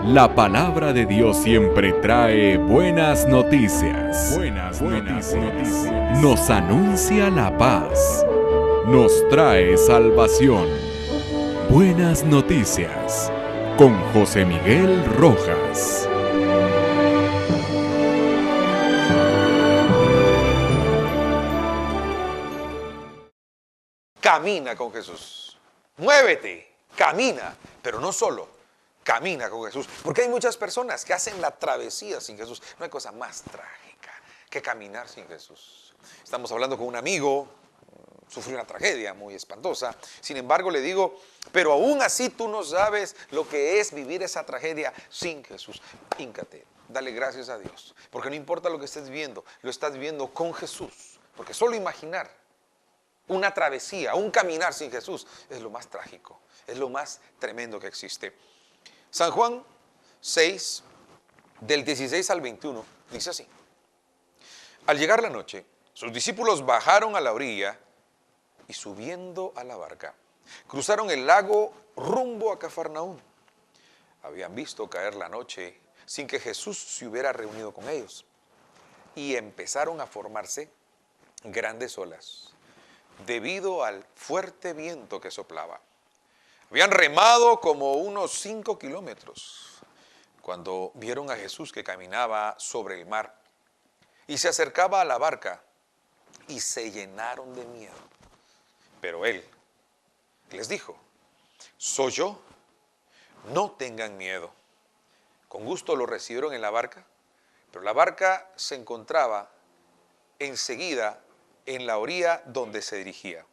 La palabra de Dios siempre trae buenas noticias. Buenas noticias. Nos anuncia la paz. Nos trae salvación. Buenas noticias. Con José Miguel Rojas. Camina con Jesús. Muévete, camina, pero no solo. Camina con Jesús. Porque hay muchas personas que hacen la travesía sin Jesús. No hay cosa más trágica que caminar sin Jesús. Estamos hablando con un amigo, sufrió una tragedia muy espantosa. Sin embargo, le digo, pero aún así tú no sabes lo que es vivir esa tragedia sin Jesús. Híncate, dale gracias a Dios. Porque no importa lo que estés viendo, lo estás viendo con Jesús. Porque solo imaginar una travesía, un caminar sin Jesús es lo más trágico, es lo más tremendo que existe. San Juan 6, del 16 al 21, dice así. Al llegar la noche, sus discípulos bajaron a la orilla y subiendo a la barca, cruzaron el lago rumbo a Cafarnaúm. Habían visto caer la noche sin que Jesús se hubiera reunido con ellos. Y empezaron a formarse grandes olas, debido al fuerte viento que soplaba. Habían remado como unos 5 kilómetros cuando vieron a Jesús que caminaba sobre el mar y se acercaba a la barca y se llenaron de miedo. Pero él les dijo, soy yo, no tengan miedo. Con gusto lo recibieron en la barca, pero la barca se encontraba enseguida en la orilla donde se dirigía.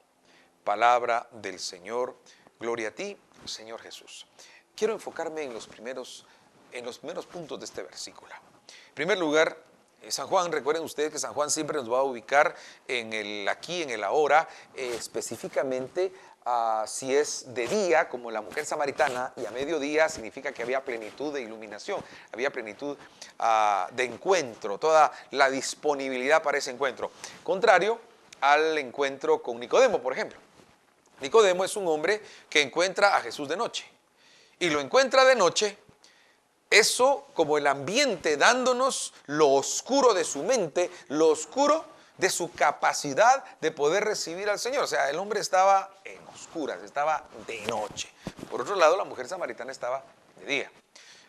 Palabra del Señor. Gloria a ti, Señor Jesús. Quiero enfocarme en los primeros puntos de este versículo. En primer lugar, San Juan, recuerden ustedes que San Juan siempre nos va a ubicar en el aquí, en el ahora, específicamente si es de día, como la mujer samaritana, y a mediodía significa que había plenitud de iluminación, había plenitud de encuentro, toda la disponibilidad para ese encuentro. Contrario al encuentro con Nicodemo, por ejemplo. Nicodemo es un hombre que encuentra a Jesús de noche. Y lo encuentra de noche, eso como el ambiente dándonos lo oscuro de su mente, lo oscuro de su capacidad de poder recibir al Señor. O sea, el hombre estaba en oscuras, estaba de noche. Por otro lado, la mujer samaritana estaba de día.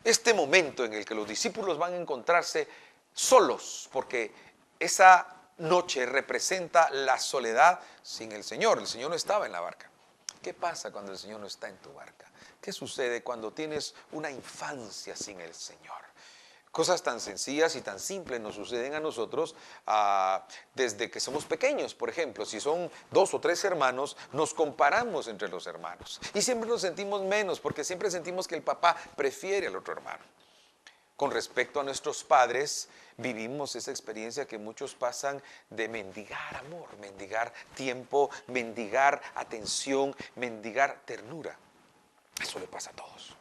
Este momento en el que los discípulos van a encontrarse solos, porque esa noche representa la soledad sin el Señor. El Señor no estaba en la barca. ¿Qué pasa cuando el Señor no está en tu barca? ¿Qué sucede cuando tienes una infancia sin el Señor? Cosas tan sencillas y tan simples nos suceden a nosotros desde que somos pequeños. Por ejemplo, si son 2 o 3 hermanos, nos comparamos entre los hermanos. Y siempre nos sentimos menos porque siempre sentimos que el papá prefiere al otro hermano. Con respecto a nuestros padres, vivimos esa experiencia que muchos pasan de mendigar amor, mendigar tiempo, mendigar atención, mendigar ternura. Eso le pasa a todos.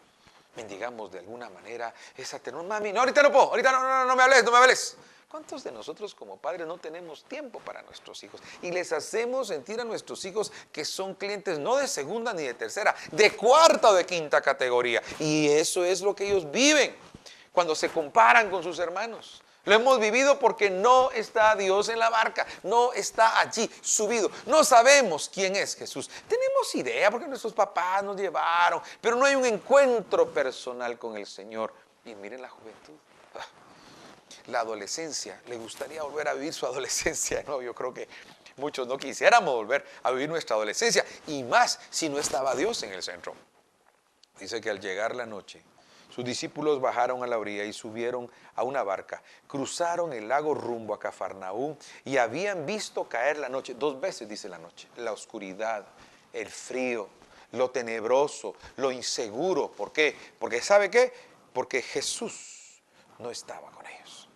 Mendigamos de alguna manera esa ternura. Mami, no, ahorita no puedo, ahorita no me hables, no me hables. ¿Cuántos de nosotros como padres no tenemos tiempo para nuestros hijos? Y les hacemos sentir a nuestros hijos que son clientes no de segunda ni de tercera, de cuarta o de quinta categoría. Y eso es lo que ellos viven cuando se comparan con sus hermanos. Lo hemos vivido porque no está Dios en la barca, no está allí subido. No sabemos quién es Jesús. Tenemos idea porque nuestros papás nos llevaron, pero no hay un encuentro personal con el Señor. Y miren la juventud, la adolescencia. ¿Le gustaría volver a vivir su adolescencia? No, yo creo que muchos no quisiéramos volver a vivir nuestra adolescencia, y más si no estaba Dios en el centro. Dice que al llegar la noche, sus discípulos bajaron a la orilla y subieron a una barca, cruzaron el lago rumbo a Cafarnaúm y habían visto caer la noche. 2 veces dice la noche, la oscuridad, el frío, lo tenebroso, lo inseguro. ¿Por qué? Porque ¿sabe qué? Porque Jesús no estaba con ellos.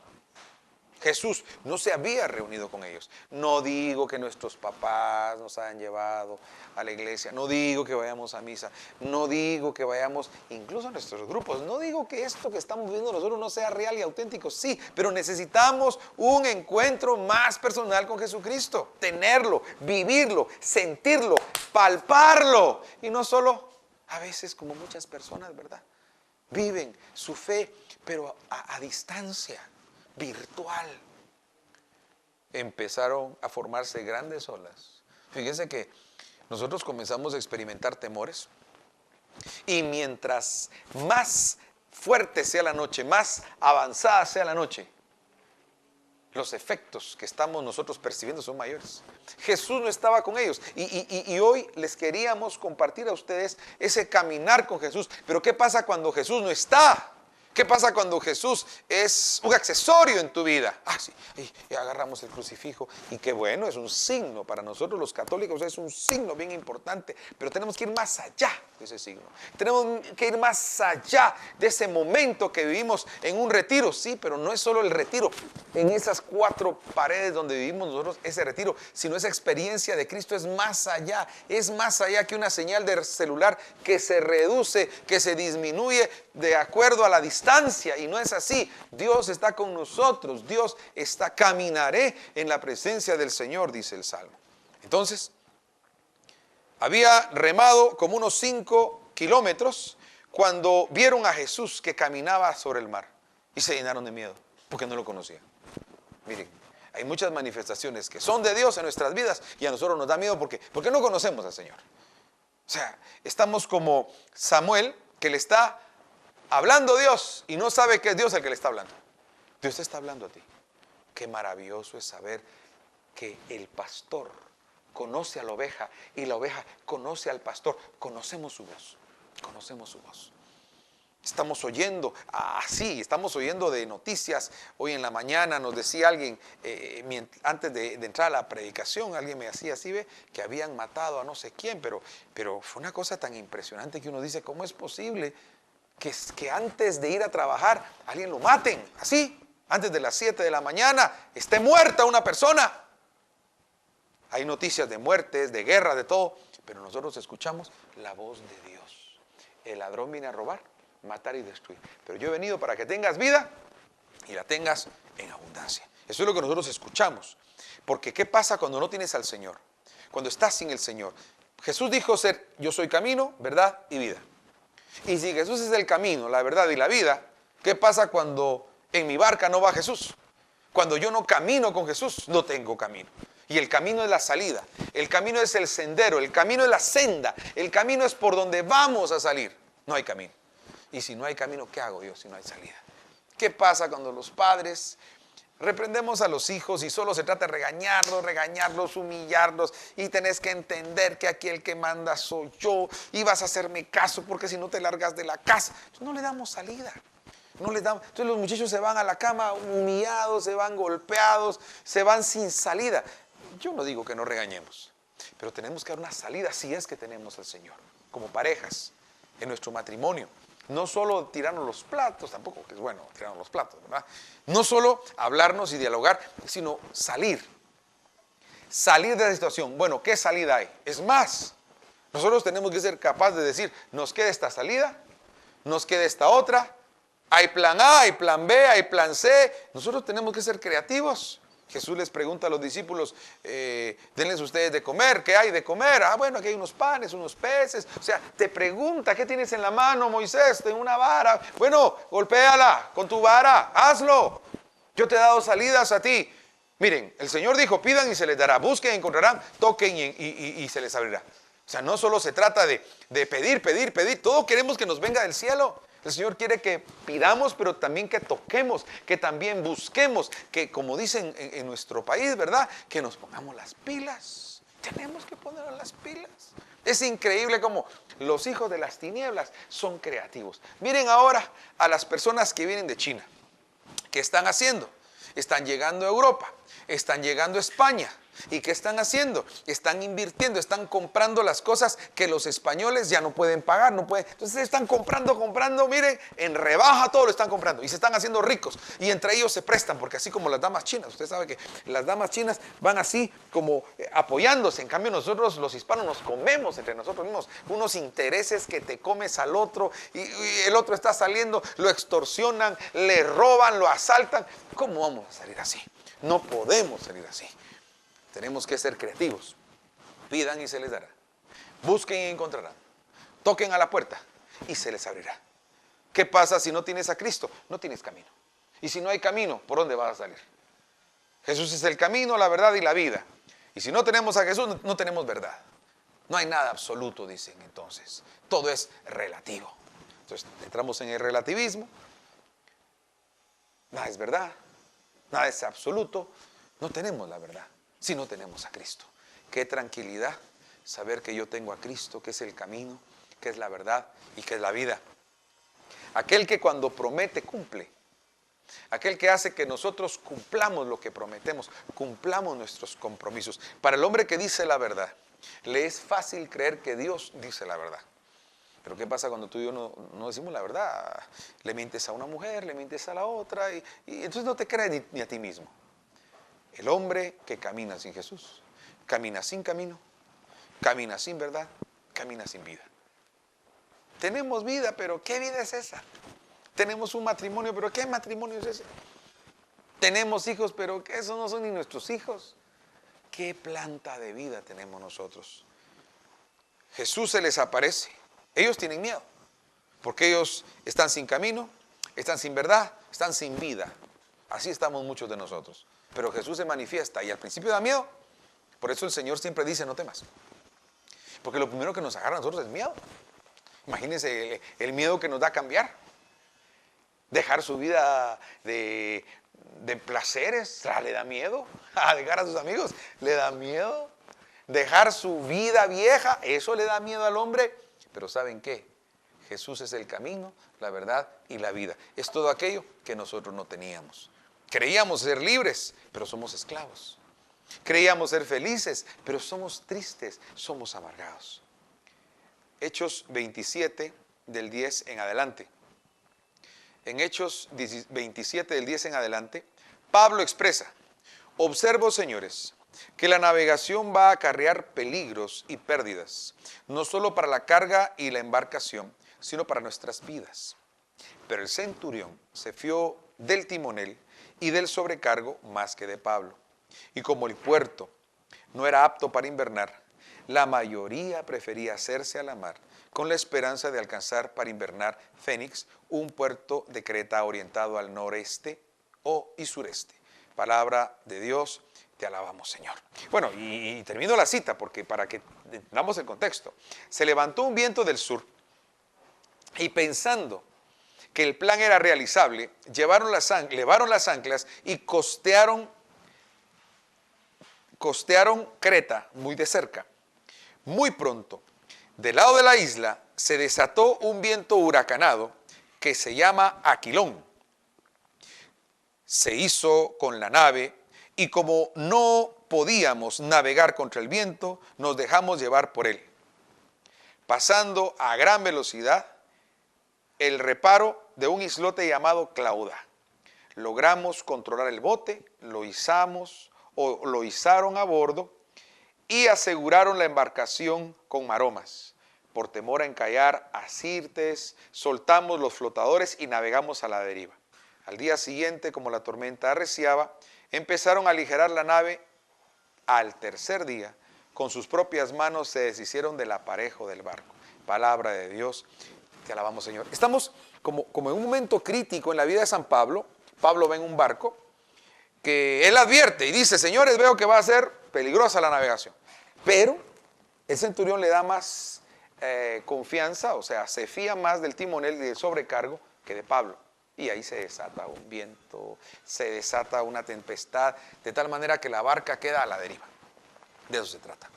Jesús no se había reunido con ellos. No digo que nuestros papás nos hayan llevado a la iglesia, no digo que vayamos a misa, no digo que vayamos incluso a nuestros grupos, no digo que esto que estamos viviendo nosotros no sea real y auténtico, sí, pero necesitamos un encuentro más personal con Jesucristo, tenerlo, vivirlo, sentirlo, palparlo, y no solo a veces como muchas personas, ¿verdad? viven su fe, pero a distancia, virtual. Empezaron a formarse grandes olas. Fíjense que nosotros comenzamos a experimentar temores, y mientras más fuerte sea la noche, más avanzada sea la noche, los efectos que estamos nosotros percibiendo son mayores. Jesús no estaba con ellos y hoy les queríamos compartir a ustedes ese caminar con Jesús. Pero ¿qué pasa cuando Jesús no está? ¿Qué pasa cuando Jesús es un accesorio en tu vida? Sí, y agarramos el crucifijo, y qué bueno, es un signo. Para nosotros los católicos es un signo bien importante, pero tenemos que ir más allá de ese signo. Tenemos que ir más allá de ese momento que vivimos en un retiro, sí, pero no es solo el retiro, en esas 4 paredes donde vivimos nosotros ese retiro, sino esa experiencia de Cristo es más allá que una señal de celular que se reduce, que se disminuye de acuerdo a la distancia. Y no es así. Dios está con nosotros. Dios está, caminaré en la presencia del Señor, dice el Salmo. Entonces, había remado como unos 5 kilómetros cuando vieron a Jesús que caminaba sobre el mar y se llenaron de miedo porque no lo conocían. Miren, hay muchas manifestaciones que son de Dios en nuestras vidas y a nosotros nos da miedo porque no conocemos al Señor. O sea, estamos como Samuel, que le está hablando Dios y no sabe que es Dios el que le está hablando. Dios te está hablando a ti. Qué maravilloso es saber que el pastor conoce a la oveja y la oveja conoce al pastor. Conocemos su voz. Conocemos su voz. Estamos oyendo, estamos oyendo de noticias. Hoy en la mañana nos decía alguien, antes de entrar a la predicación, alguien me decía así, que habían matado a no sé quién, pero fue una cosa tan impresionante que uno dice, ¿cómo es posible que antes de ir a trabajar alguien lo maten? Así, antes de las 7 de la mañana, esté muerta una persona. Hay noticias de muertes, de guerra, de todo, pero nosotros escuchamos la voz de Dios. El ladrón viene a robar, matar y destruir, pero yo he venido para que tengas vida y la tengas en abundancia. Eso es lo que nosotros escuchamos. Porque ¿qué pasa cuando no tienes al Señor? Cuando estás sin el Señor. Jesús dijo ser, yo soy camino, verdad y vida. Y si Jesús es el camino, la verdad y la vida, ¿qué pasa cuando en mi barca no va Jesús? Cuando yo no camino con Jesús, no tengo camino. Y el camino es la salida, el camino es el sendero, el camino es la senda, el camino es por donde vamos a salir. No hay camino. Y si no hay camino, ¿qué hago yo si no hay salida? ¿Qué pasa cuando los padres reprendemos a los hijos y solo se trata de regañarlos, humillarlos, y tenés que entender que aquí el que manda soy yo y vas a hacerme caso porque si no te largas de la casa? Entonces no le damos salida. Entonces los muchachos se van a la cama humillados, se van golpeados, se van sin salida. Yo no digo que no regañemos, pero tenemos que dar una salida si es que tenemos al Señor, como parejas, en nuestro matrimonio. No solo tirarnos los platos, tampoco, que es bueno tirarnos los platos, ¿verdad? No solo hablarnos y dialogar, sino salir de la situación. Bueno, ¿qué salida hay? Es más, nosotros tenemos que ser capaces de decir, nos queda esta salida, nos queda esta otra, hay plan A, hay plan B, hay plan C. Nosotros tenemos que ser creativos. Jesús les pregunta a los discípulos, denles ustedes de comer, ¿qué hay de comer? Bueno, aquí hay unos panes, unos peces. O sea, te pregunta, ¿qué tienes en la mano, Moisés? Tengo una vara. Bueno, golpéala con tu vara, hazlo. Yo te he dado salidas a ti. Miren, el Señor dijo, pidan y se les dará, busquen y encontrarán, toquen y se les abrirá. O sea, no solo se trata de pedir, todo queremos que nos venga del cielo. El Señor quiere que pidamos, pero también que toquemos, que también busquemos, que como dicen en nuestro país, ¿verdad? Que nos pongamos las pilas. Tenemos que poner las pilas. Es increíble cómo los hijos de las tinieblas son creativos. Miren ahora a las personas que vienen de China. ¿Qué están haciendo? Están llegando a Europa, están llegando a España. ¿Y qué están haciendo? Están invirtiendo, están comprando las cosas que los españoles ya no pueden pagar, Entonces están comprando, miren, en rebaja todo lo están comprando y se están haciendo ricos. Y entre ellos se prestan, porque así como las damas chinas, usted sabe que las damas chinas van así como apoyándose. En cambio nosotros los hispanos nos comemos entre nosotros mismos unos intereses que te comes al otro y el otro está saliendo, lo extorsionan, le roban, lo asaltan. ¿Cómo vamos a salir así? No podemos salir así. Tenemos que ser creativos. Pidan y se les dará. Busquen y encontrarán. Toquen a la puerta y se les abrirá. ¿Qué pasa si no tienes a Cristo? No tienes camino. Y si no hay camino, ¿por dónde vas a salir? Jesús es el camino, la verdad y la vida. Y si no tenemos a Jesús, no tenemos verdad. No hay nada absoluto, dicen entonces. Todo es relativo. Entonces entramos en el relativismo. Nada es verdad. Nada es absoluto. No tenemos la verdad si no tenemos a Cristo. Qué tranquilidad saber que yo tengo a Cristo, que es el camino, que es la verdad y que es la vida. Aquel que cuando promete cumple. Aquel que hace que nosotros cumplamos lo que prometemos, cumplamos nuestros compromisos. Para el hombre que dice la verdad, le es fácil creer que Dios dice la verdad. Pero ¿qué pasa cuando tú y yo no decimos la verdad? Le mientes a una mujer, le mientes a la otra y entonces no te crees ni a ti mismo. El hombre que camina sin Jesús, camina sin camino, camina sin verdad, camina sin vida. Tenemos vida, pero ¿qué vida es esa? Tenemos un matrimonio, pero ¿qué matrimonio es ese? Tenemos hijos, pero esos no son ni nuestros hijos. ¿Qué planta de vida tenemos nosotros? Jesús se les aparece. Ellos tienen miedo, porque ellos están sin camino, están sin verdad, están sin vida. Así estamos muchos de nosotros. Pero Jesús se manifiesta y al principio da miedo. Por eso el Señor siempre dice, no temas. Porque lo primero que nos agarra a nosotros es miedo. Imagínense el miedo que nos da a cambiar. Dejar su vida de placeres, le da miedo. A dejar a sus amigos, le da miedo. Dejar su vida vieja, eso le da miedo al hombre. Pero ¿saben qué? Jesús es el camino, la verdad y la vida. Es todo aquello que nosotros no teníamos. Creíamos ser libres, pero somos esclavos. Creíamos ser felices, pero somos tristes, somos amargados. Hechos 27, del 10 en adelante. En Hechos 27, del 10 en adelante, Pablo expresa: observo, señores, que la navegación va a acarrear peligros y pérdidas, no solo para la carga y la embarcación, sino para nuestras vidas. Pero el centurión se fió del timonel y del sobrecargo más que de Pablo. Y como el puerto no era apto para invernar, la mayoría prefería hacerse a la mar, con la esperanza de alcanzar para invernar Fénix, un puerto de Creta orientado al noreste y sureste. Palabra de Dios, te alabamos, Señor. Bueno, y termino la cita porque para que entendamos el contexto. Se levantó un viento del sur y pensando que el plan era realizable, levaron las anclas y costearon Creta muy de cerca. Muy pronto, del lado de la isla se desató un viento huracanado que se llama Aquilón. Se hizo con la nave y como no podíamos navegar contra el viento, nos dejamos llevar por él. Pasando a gran velocidad el reparo de un islote llamado Clauda. Logramos controlar el bote, lo izaron a bordo y aseguraron la embarcación con maromas. Por temor a encallar a Sirtes, soltamos los flotadores y navegamos a la deriva. Al día siguiente, como la tormenta arreciaba, empezaron a aligerar la nave. Al tercer día, con sus propias manos se deshicieron del aparejo del barco. Palabra de Dios, te alabamos, Señor. Estamos como en un momento crítico en la vida de San Pablo. Pablo va en un barco que él advierte y dice: señores, veo que va a ser peligrosa la navegación. Pero el centurión le da más confianza, o sea, se fía más del timonel y del sobrecargo que de Pablo. Y ahí se desata un viento, se desata una tempestad, de tal manera que la barca queda a la deriva. De eso se trata.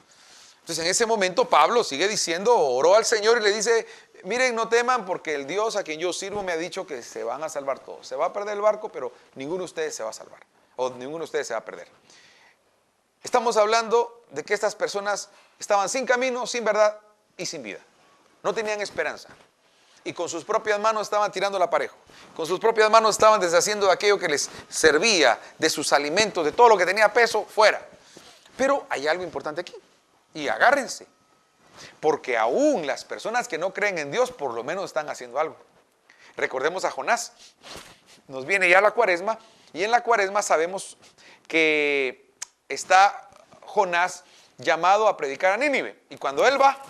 Entonces en ese momento Pablo sigue diciendo, oró al Señor y le dice: miren, no teman porque el Dios a quien yo sirvo me ha dicho que se van a salvar todos. Se va a perder el barco, pero ninguno de ustedes se va a salvar, o ninguno de ustedes se va a perder. Estamos hablando de que estas personas estaban sin camino, sin verdad y sin vida. No tenían esperanza. Y con sus propias manos estaban tirando el aparejo. Con sus propias manos estaban deshaciendo de aquello que les servía, de sus alimentos, de todo lo que tenía peso, fuera. Pero hay algo importante aquí. Y agárrense. Porque aún las personas que no creen en Dios, por lo menos están haciendo algo. Recordemos a Jonás. Nos viene ya la Cuaresma. Y en la Cuaresma sabemos que está Jonás llamado a predicar a Nínive. Y cuando él va,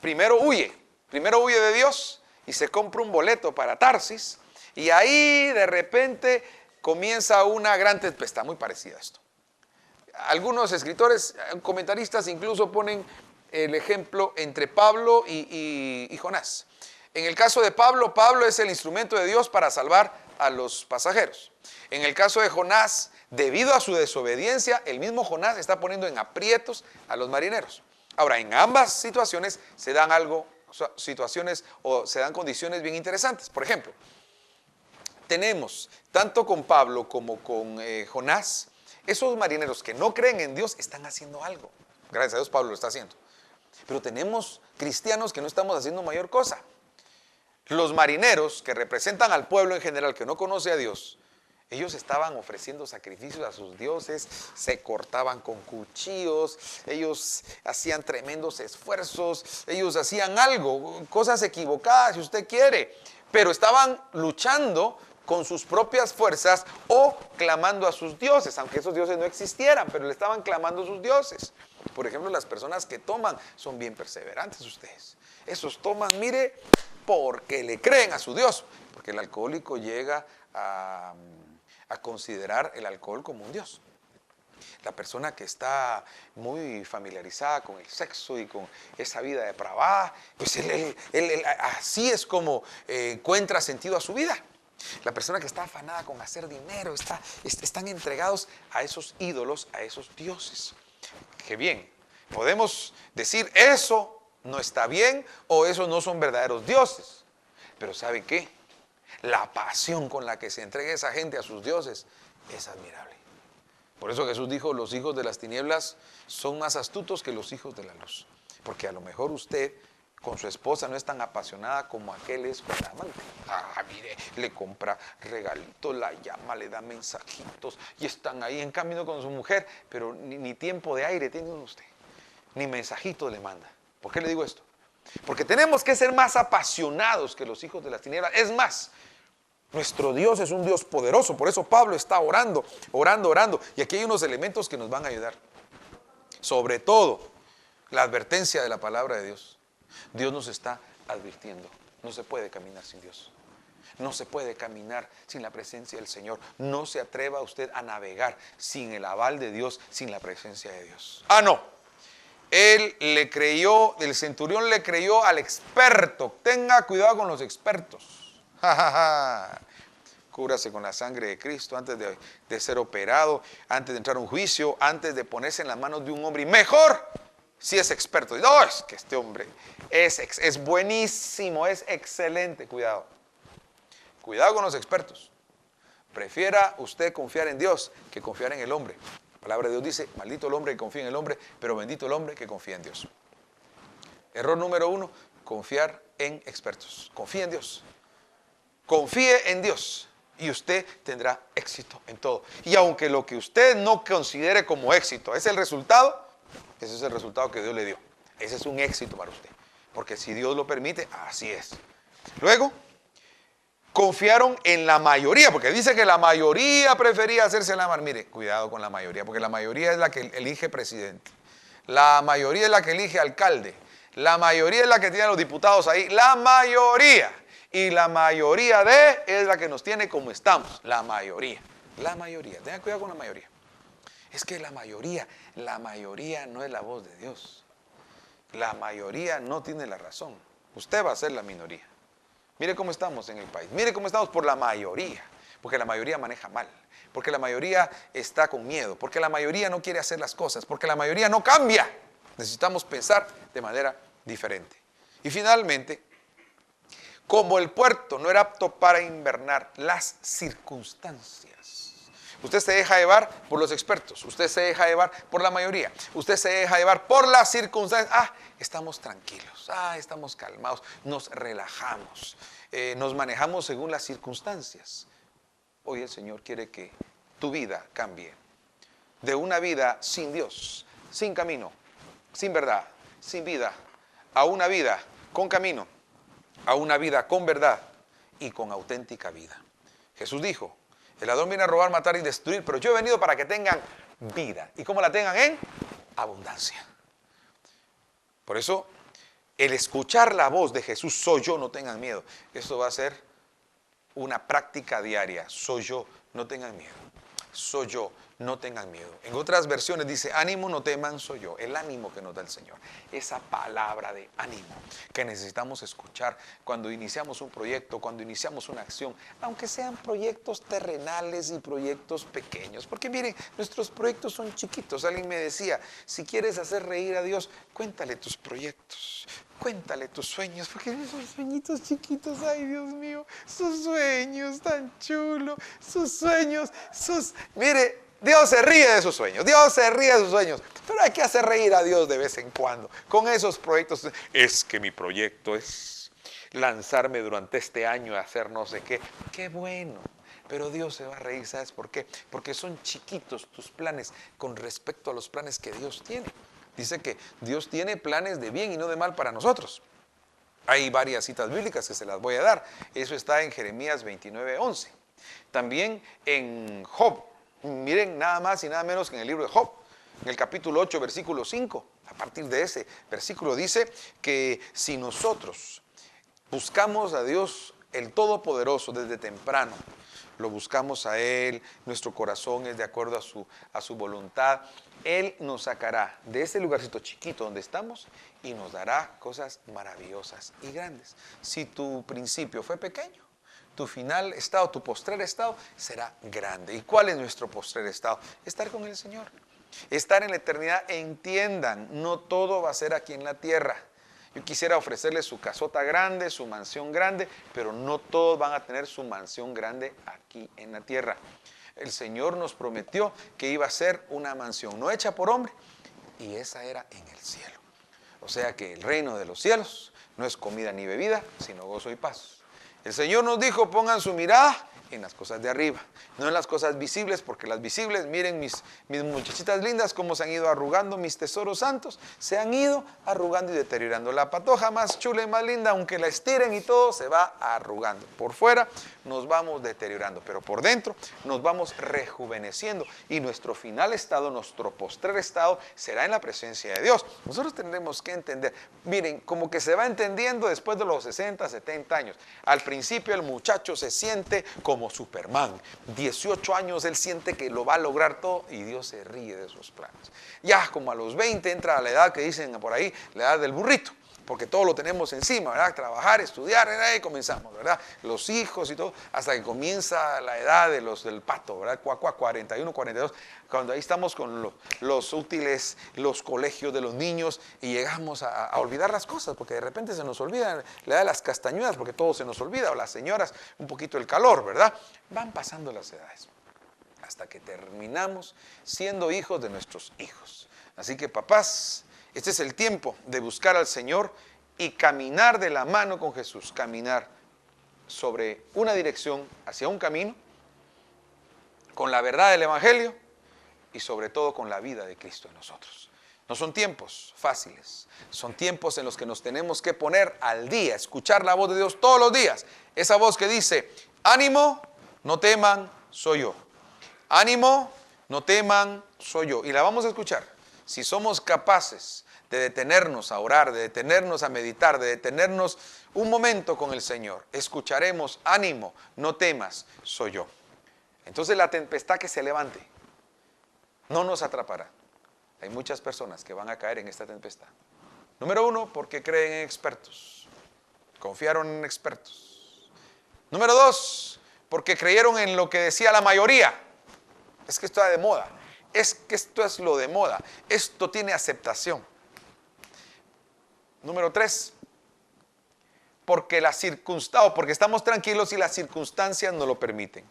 primero huye de Dios y y se compra un boleto para Tarsis y ahí de repente comienza una gran tempestad, muy parecida a esto. Algunos escritores, comentaristas incluso ponen el ejemplo entre Pablo y Jonás. En el caso de Pablo, Pablo es el instrumento de Dios para salvar a los pasajeros. En el caso de Jonás, debido a su desobediencia, el mismo Jonás está poniendo en aprietos a los marineros. Ahora, en ambas situaciones se dan condiciones bien interesantes. Por ejemplo, tenemos tanto con Pablo como con Jonás, esos marineros que no creen en Dios están haciendo algo. Gracias a Dios Pablo lo está haciendo. Pero tenemos cristianos que no estamos haciendo mayor cosa. Los marineros que representan al pueblo en general que no conoce a Dios, ellos estaban ofreciendo sacrificios a sus dioses, se cortaban con cuchillos, ellos hacían tremendos esfuerzos, ellos hacían algo, cosas equivocadas si usted quiere, pero estaban luchando con sus propias fuerzas o clamando a sus dioses, aunque esos dioses no existieran, pero le estaban clamando a sus dioses. Por ejemplo, las personas que toman son bien perseverantes ustedes. Esos toman, mire, porque le creen a su Dios, porque el alcohólico llega a considerar el alcohol como un dios. La persona que está muy familiarizada con el sexo y con esa vida depravada, pues él así es como encuentra sentido a su vida. La persona que está afanada con hacer dinero, están entregados a esos ídolos, a esos dioses. Qué bien, podemos decir eso no está bien o esos no son verdaderos dioses. Pero ¿sabe qué? La pasión con la que se entrega esa gente a sus dioses es admirable. Por eso Jesús dijo, los hijos de las tinieblas son más astutos que los hijos de la luz. Porque a lo mejor usted con su esposa no es tan apasionada como aquel es con la amante. Mire, le compra regalitos, la llama, le da mensajitos y están ahí en camino con su mujer, pero ni tiempo de aire tiene usted, ni mensajito le manda. ¿Por qué le digo esto? Porque tenemos que ser más apasionados que los hijos de las tinieblas. Es más, nuestro Dios es un Dios poderoso, por eso Pablo está orando. Y aquí hay unos elementos que nos van a ayudar. Sobre todo, la advertencia de la palabra de Dios. Dios nos está advirtiendo. No se puede caminar sin Dios. No se puede caminar sin la presencia del Señor. No se atreva usted a navegar sin el aval de Dios, sin la presencia de Dios. No. El centurión le creyó al experto. Tenga cuidado con los expertos. Cúbrase con la sangre de Cristo antes de ser operado, antes de entrar a un juicio, antes de ponerse en las manos de un hombre. Y mejor si es experto. No, es que este hombre es buenísimo, es excelente. Cuidado. Cuidado con los expertos. Prefiera usted confiar en Dios que confiar en el hombre. La palabra de Dios dice, maldito el hombre que confía en el hombre, pero bendito el hombre que confía en Dios. Error número 1, confiar en expertos. Confíe en Dios. Confíe en Dios y usted tendrá éxito en todo. Y aunque lo que usted no considere como éxito es el resultado, ese es el resultado que Dios le dio. Ese es un éxito para usted. Porque si Dios lo permite, así es. Luego, confiaron en la mayoría, porque dice que la mayoría prefería hacerse la mar. Mire, cuidado con la mayoría, porque la mayoría es la que elige presidente. La mayoría es la que elige alcalde. La mayoría es la que tiene a los diputados ahí. La mayoría. Y la mayoría es la que nos tiene como estamos. La mayoría. Tenga cuidado con la mayoría. Es que la mayoría no es la voz de Dios. La mayoría no tiene la razón. Usted va a ser la minoría. Mire cómo estamos en el país. Mire cómo estamos por la mayoría. Porque la mayoría maneja mal. Porque la mayoría está con miedo. Porque la mayoría no quiere hacer las cosas. Porque la mayoría no cambia. Necesitamos pensar de manera diferente. Y finalmente, como el puerto no era apto para invernar, las circunstancias. Usted se deja llevar por los expertos, usted se deja llevar por la mayoría, usted se deja llevar por las circunstancias. Estamos tranquilos, estamos calmados, nos relajamos, nos manejamos según las circunstancias. Hoy el Señor quiere que tu vida cambie. De una vida sin Dios, sin camino, sin verdad, sin vida, a una vida con camino, a una vida con verdad y con auténtica vida. Jesús dijo, el ladrón viene a robar, matar y destruir, pero yo he venido para que tengan vida. ¿Y cómo la tengan? En abundancia. Por eso, el escuchar la voz de Jesús, soy yo, no tengan miedo. Esto va a ser una práctica diaria. Soy yo, no tengan miedo. Soy yo, no tengan miedo. En otras versiones dice, ánimo, no teman, soy yo. El ánimo que nos da el Señor. Esa palabra de ánimo que necesitamos escuchar cuando iniciamos un proyecto, cuando iniciamos una acción, aunque sean proyectos terrenales y proyectos pequeños. Porque miren, nuestros proyectos son chiquitos. Alguien me decía, si quieres hacer reír a Dios, cuéntale tus proyectos. Cuéntale tus sueños, porque esos sueñitos chiquitos, ay Dios mío, sus sueños tan chulos, sus sueños, Mire, Dios se ríe de sus sueños, Dios se ríe de sus sueños, pero hay que hacer reír a Dios de vez en cuando, con esos proyectos. Es que mi proyecto es lanzarme durante este año a hacer no sé qué, qué bueno. Pero Dios se va a reír, ¿sabes por qué? Porque son chiquitos tus planes con respecto a los planes que Dios tiene. Dice que Dios tiene planes de bien y no de mal para nosotros. Hay varias citas bíblicas que se las voy a dar. Eso está en Jeremías 29:11. También en Job. Miren, nada más y nada menos que en el libro de Job. En el capítulo 8, versículo 5. A partir de ese versículo dice que si nosotros buscamos a Dios el Todopoderoso desde temprano, lo buscamos a Él, nuestro corazón es de acuerdo a su voluntad, Él nos sacará de ese lugarcito chiquito donde estamos y nos dará cosas maravillosas y grandes. Si tu principio fue pequeño, tu final estado, tu postrer estado será grande. ¿Y cuál es nuestro postrer estado? Estar con el Señor, estar en la eternidad. Entiendan, no todo va a ser aquí en la tierra. Yo quisiera ofrecerles su casota grande, su mansión grande, pero no todos van a tener su mansión grande aquí en la tierra. El Señor nos prometió que iba a ser una mansión no hecha por hombre, y esa era en el cielo. O sea que el reino de los cielos no es comida ni bebida, sino gozo y paz. El Señor nos dijo, pongan su mirada en las cosas de arriba, no en las cosas visibles, porque las visibles, miren mis muchachitas lindas cómo se han ido arrugando, mis tesoros santos, se han ido arrugando y deteriorando. La patoja más chula y más linda, aunque la estiren y todo, se va arrugando. Por fuera nos vamos deteriorando, pero por dentro nos vamos rejuveneciendo y nuestro final estado, nuestro postrer estado será en la presencia de Dios. Nosotros tendremos que entender, miren, como que se va entendiendo después de los 60, 70 años. Al principio el muchacho se siente como Superman. 18 años él siente que lo va a lograr todo y Dios se ríe de sus planes. Ya como a los 20 entra a la edad que dicen por ahí, la edad del burrito, porque todo lo tenemos encima, ¿verdad? Trabajar, estudiar, ahí comenzamos, ¿verdad? Los hijos y todo, hasta que comienza la edad del pato, ¿verdad? 41, 42, cuando ahí estamos con los útiles, los colegios de los niños y llegamos a olvidar las cosas, porque de repente se nos olvida la edad de las castañudas, porque todo se nos olvida, o las señoras, un poquito el calor, ¿verdad? Van pasando las edades, hasta que terminamos siendo hijos de nuestros hijos. Así que papás, este es el tiempo de buscar al Señor y caminar de la mano con Jesús, caminar sobre una dirección, hacia un camino, con la verdad del Evangelio y sobre todo con la vida de Cristo en nosotros. No son tiempos fáciles, son tiempos en los que nos tenemos que poner al día, escuchar la voz de Dios todos los días. Esa voz que dice, ánimo, no teman, soy yo. Ánimo, no teman, soy yo. Y la vamos a escuchar. Si somos capaces de detenernos a orar, de detenernos a meditar, de detenernos un momento con el Señor, escucharemos, ánimo, no temas, soy yo. Entonces la tempestad que se levante no nos atrapará. Hay muchas personas que van a caer en esta tempestad. Número 1, porque creen en expertos. Confiaron en expertos. Número 2, porque creyeron en lo que decía la mayoría. Es que esto está de moda. Es que esto es lo de moda. Esto tiene aceptación. Número 3, porque porque estamos tranquilos y las circunstancias nos lo permiten.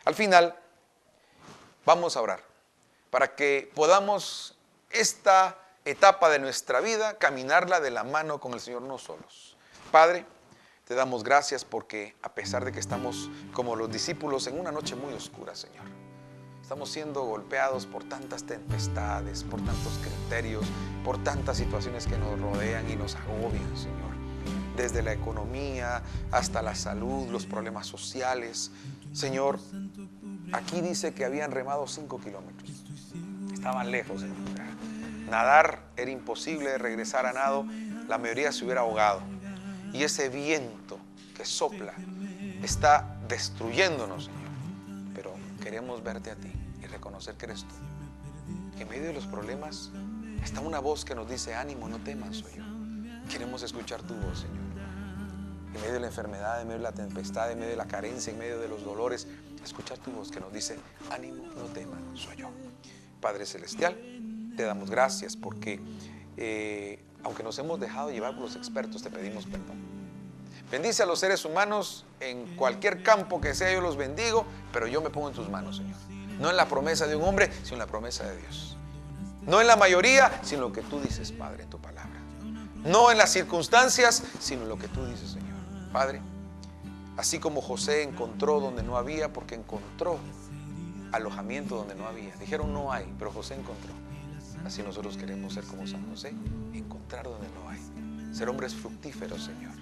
Al final, vamos a orar para que podamos esta etapa de nuestra vida caminarla de la mano con el Señor, no solos. Padre, te damos gracias porque a pesar de que estamos como los discípulos en una noche muy oscura, Señor, estamos siendo golpeados por tantas tempestades, por tantos criterios, por tantas situaciones que nos rodean y nos agobian, Señor. Desde la economía hasta la salud, los problemas sociales. Señor, aquí dice que habían remado 5 kilómetros. Estaban lejos, Señor. Nadar era imposible, regresar a nado la mayoría se hubiera ahogado. Y ese viento que sopla está destruyéndonos, Señor. Pero queremos verte a ti y reconocer que eres tú. En medio de los problemas está una voz que nos dice: ánimo, no temas, soy yo. Queremos escuchar tu voz, Señor. En medio de la enfermedad, en medio de la tempestad, en medio de la carencia, en medio de los dolores, escuchar tu voz que nos dice: ánimo, no temas, soy yo. Padre Celestial, te damos gracias porque aunque nos hemos dejado llevar por los expertos, te pedimos perdón. Bendice a los seres humanos en cualquier campo que sea, yo los bendigo, pero yo me pongo en tus manos, Señor. No en la promesa de un hombre, sino en la promesa de Dios. No en la mayoría, sino en lo que tú dices, Padre, en tu palabra. No en las circunstancias, sino en lo que tú dices, Señor. Padre, así como José encontró donde no había, porque encontró alojamiento donde no había. Dijeron no hay, pero José encontró. Así nosotros queremos ser como San José, encontrar donde no hay. Ser hombres fructíferos, Señor.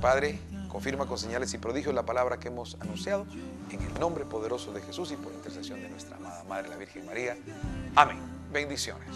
Padre, confirma con señales y prodigios la palabra que hemos anunciado, en el nombre poderoso de Jesús y por intercesión de nuestra amada Madre, la Virgen María. Amén. Bendiciones.